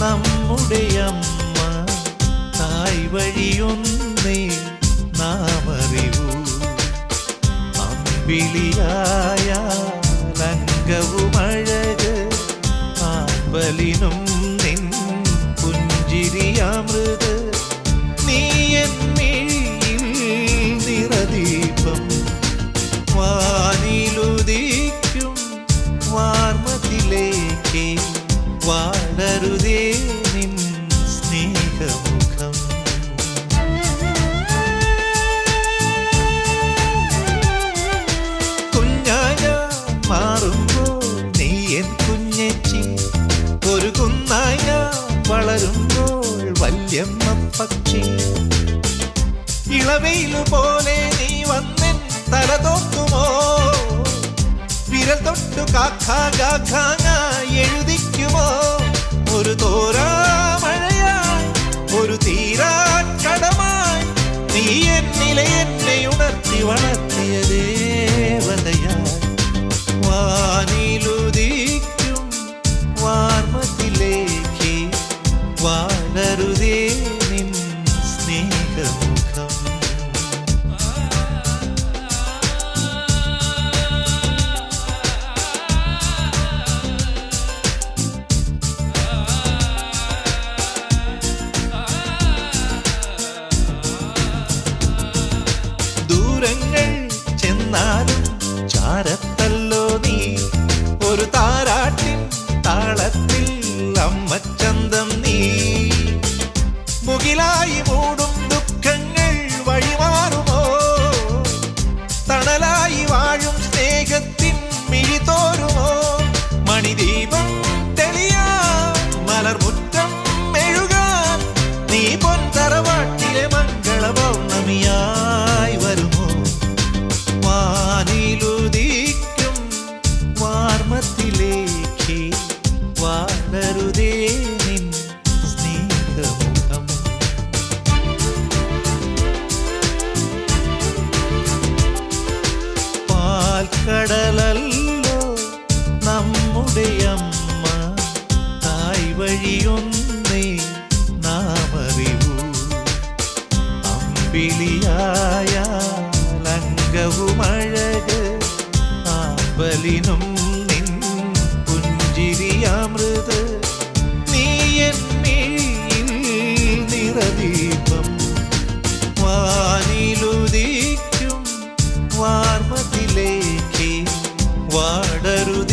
നമ്മുടെ അമ്മ തായ് വഴിയൊന്നേ നാമറിവൂ. അമ്പിളിയായ ലങ്കവുമഴക് ആമ്പലിനും നിൻ പുഞ്ചിരിയാമൃത്. നീ എൻ മിഴിയിൽ നിറദീപം വാനിലുദിക്കും വാർമതിലേക്ക് വാടരുതേ നിൻ സ്നേഹമുഖം. കുഞ്ഞായ മാറുമ്പോൾ നീ എൻ കുഞ്ഞേച്ചി, ഒരു കുന്നായ വളരുമ്പോൾ വല്യമ്മ പക്ഷി. ഇളവെയിലു പോലെ നീ വന്നെൻ തല തോക്കുമോ, വിരൽ തൊട്ടു കാക്കാ ഗാഘാങ്ങ എഴുതിക്കുമോ. ഒരു തോരാമഴയായി ഒരു തീരാക്കടമായി നീ എന്നിലെ എന്നെ ഉണർത്തി വളർത്തിയ ദേവതയായി. വാനിലുദിക്കും വാർമതിലേക്ക് വാടരുതേ നിൻ സ്നേഹമുഖം. ദൂരങ്ങൾ ചെന്നാലും ചാരത്തല്ലോ നീ, ഒരു താരാട്ടിൻ താളത്തിൽ അമ്മച്ചന്തം നീ. മുകിലായി മൂടും ദുഃഖങ്ങൾ വഴിമാറുമോ, തണലായി വാഴും സ്നേഹത്തിൻ മിഴി തോരുമോ. മണിദീപം തെളിയാൻ മലർമുറ്റം മെഴുകാൻ നീ പൊൻതറവാട്ടിലെ മംഗള പൗർണമിയായി വരുമോ. വാനിലുദിക്കും വാർമത്തിലേക്ക് വാടരുതേ നിൻ സ്നേഹമുഖം. പാൽക്കടലല്ലോ നമ്മുടെ അമ്മ തായ് വഴിയൊന്നേ നാമറിവൂ. അമ്പിളിയായ ലങ്കവുമഴക് ആമ്പലിനും നിൻ പുഞ്ചിരിയാമൃത്. നീ എൻ മിഴിയിൽ നിറദീപം വാനിലുദിക്കും വാർമതിലേക്ക് വാടരുതേ